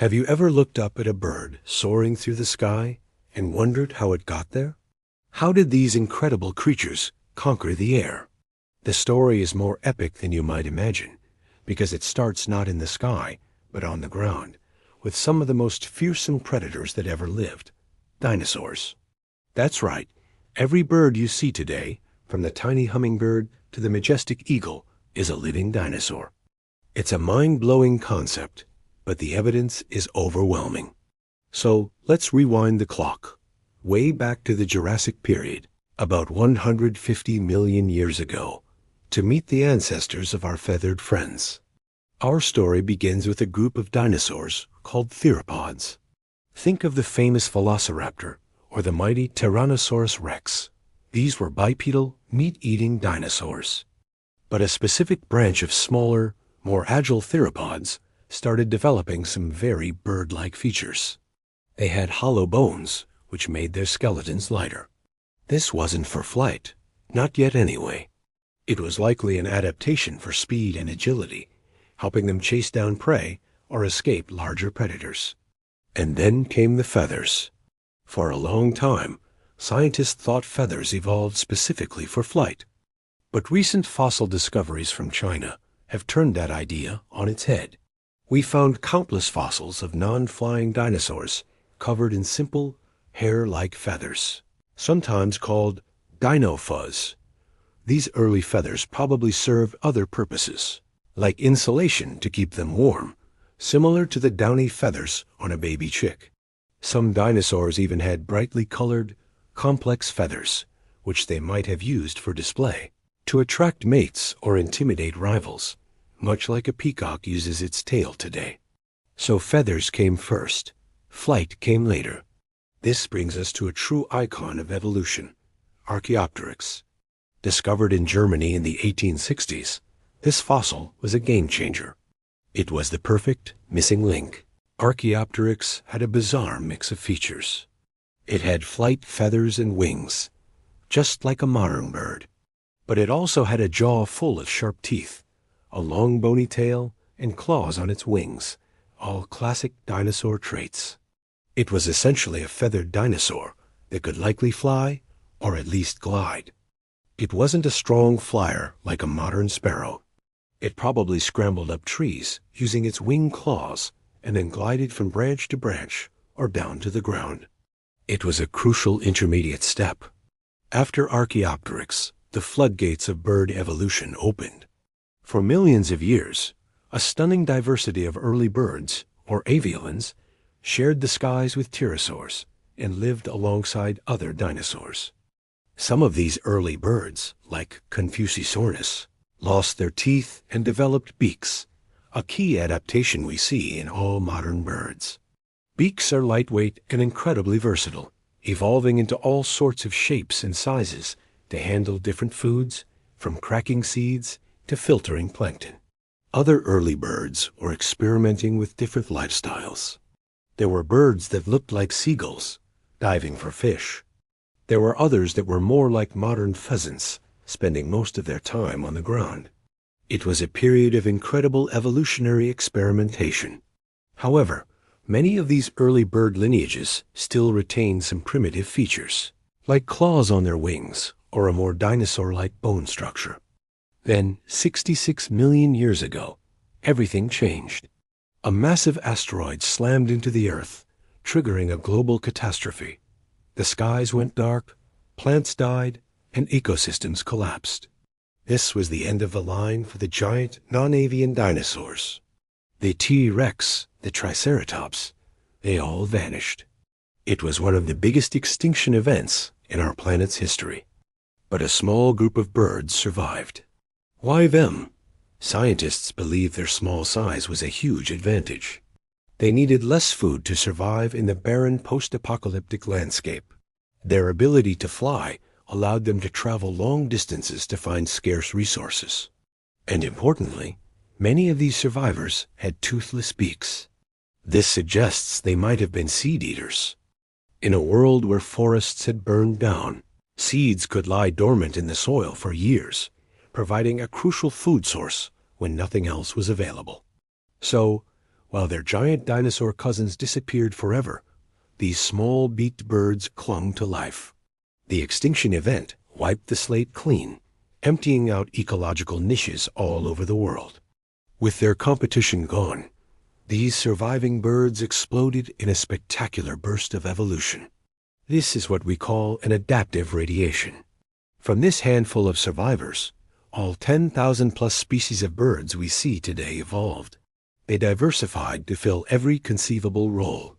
Have you ever looked up at a bird soaring through the sky and wondered how it got there? How did these incredible creatures conquer the air? The story is more epic than you might imagine, because it starts not in the sky, but on the ground, with some of the most fearsome predators that ever lived, dinosaurs. That's right, every bird you see today, from the tiny hummingbird to the majestic eagle, is a living dinosaur. It's a mind-blowing concept, but the evidence is overwhelming. So let's rewind the clock, way back to the Jurassic period, about 150 million years ago, to meet the ancestors of our feathered friends. Our story begins with a group of dinosaurs called theropods. Think of the famous velociraptor or the mighty Tyrannosaurus rex. These were bipedal, meat-eating dinosaurs. But a specific branch of smaller, more agile theropods started developing some very bird-like features. They had hollow bones, which made their skeletons lighter. This wasn't for flight, not yet anyway. It was likely an adaptation for speed and agility, helping them chase down prey or escape larger predators. And then came the feathers. For a long time, scientists thought feathers evolved specifically for flight. But recent fossil discoveries from China have turned that idea on its head. We found countless fossils of non-flying dinosaurs covered in simple, hair-like feathers, sometimes called dino fuzz. These early feathers probably served other purposes, like insulation to keep them warm, similar to the downy feathers on a baby chick. Some dinosaurs even had brightly colored, complex feathers, which they might have used for display, to attract mates or intimidate rivals, much like a peacock uses its tail today. So feathers came first, flight came later. This brings us to a true icon of evolution, Archaeopteryx. Discovered in Germany in the 1860s, this fossil was a game-changer. It was the perfect missing link. Archaeopteryx had a bizarre mix of features. It had flight feathers and wings, just like a modern bird. But it also had a jaw full of sharp teeth, a long bony tail, and claws on its wings, all classic dinosaur traits. It was essentially a feathered dinosaur that could likely fly, or at least glide. It wasn't a strong flyer like a modern sparrow. It probably scrambled up trees using its wing claws and then glided from branch to branch or down to the ground. It was a crucial intermediate step. After Archaeopteryx, the floodgates of bird evolution opened. For millions of years, a stunning diversity of early birds, or aviolans, shared the skies with pterosaurs and lived alongside other dinosaurs. Some of these early birds, like Confuciusornis, lost their teeth and developed beaks, a key adaptation we see in all modern birds. Beaks are lightweight and incredibly versatile, evolving into all sorts of shapes and sizes to handle different foods, from cracking seeds to filtering plankton. Other early birds were experimenting with different lifestyles. There were birds that looked like seagulls, diving for fish. There were others that were more like modern pheasants, spending most of their time on the ground. It was a period of incredible evolutionary experimentation. However, many of these early bird lineages still retain some primitive features, like claws on their wings or a more dinosaur-like bone structure. Then, 66 million years ago, everything changed. A massive asteroid slammed into the Earth, triggering a global catastrophe. The skies went dark, plants died, and ecosystems collapsed. This was the end of the line for the giant non-avian dinosaurs. The T-Rex, the Triceratops, they all vanished. It was one of the biggest extinction events in our planet's history. But a small group of birds survived. Why them? Scientists believe their small size was a huge advantage. They needed less food to survive in the barren post-apocalyptic landscape. Their ability to fly allowed them to travel long distances to find scarce resources. And importantly, many of these survivors had toothless beaks. This suggests they might have been seed eaters. In a world where forests had burned down, seeds could lie dormant in the soil for years, providing a crucial food source when nothing else was available. So, While their giant dinosaur cousins disappeared forever, these small beaked birds clung to life. The extinction event wiped the slate clean, emptying out ecological niches all over the world. With their competition gone, these surviving birds exploded in a spectacular burst of evolution. This is what we call an adaptive radiation. From this handful of survivors, all 10,000 plus species of birds we see today evolved. They diversified to fill every conceivable role.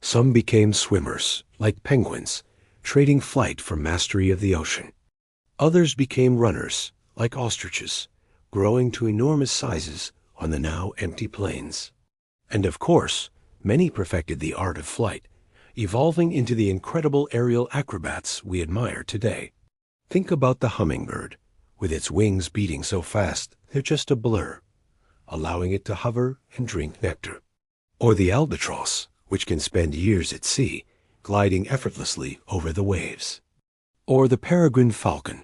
Some became swimmers, like penguins, trading flight for mastery of the ocean. Others became runners, like ostriches, growing to enormous sizes on the now empty plains. And of course, many perfected the art of flight, evolving into the incredible aerial acrobats we admire today. Think about the hummingbird, with its wings beating so fast they're just a blur, allowing it to hover and drink nectar. Or the albatross, which can spend years at sea, gliding effortlessly over the waves. Or the peregrine falcon,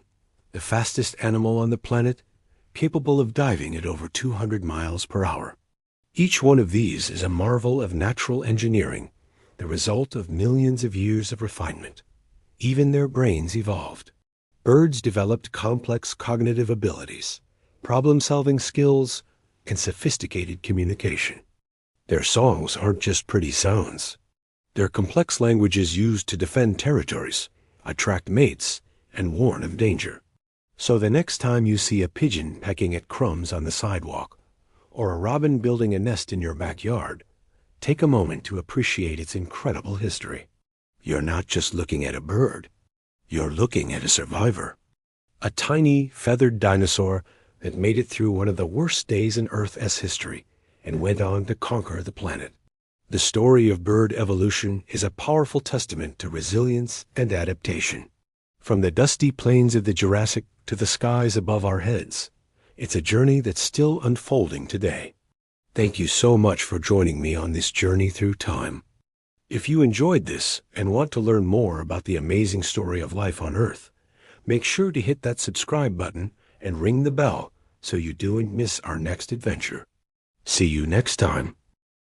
the fastest animal on the planet, capable of diving at over 200 miles per hour. Each one of these is a marvel of natural engineering, the result of millions of years of refinement. Even their brains evolved. Birds developed complex cognitive abilities, problem-solving skills, and sophisticated communication. Their songs aren't just pretty sounds. They're complex languages used to defend territories, attract mates, and warn of danger. So the next time you see a pigeon pecking at crumbs on the sidewalk, or a robin building a nest in your backyard, take a moment to appreciate its incredible history. You're not just looking at a bird. You're looking at a survivor. A tiny, feathered dinosaur that made it through one of the worst days in Earth's history and went on to conquer the planet. The story of bird evolution is a powerful testament to resilience and adaptation. From the dusty plains of the Jurassic to the skies above our heads, it's a journey that's still unfolding today. Thank you so much for joining me on this journey through time. If you enjoyed this and want to learn more about the amazing story of life on Earth, make sure to hit that subscribe button and ring the bell so you don't miss our next adventure. See you next time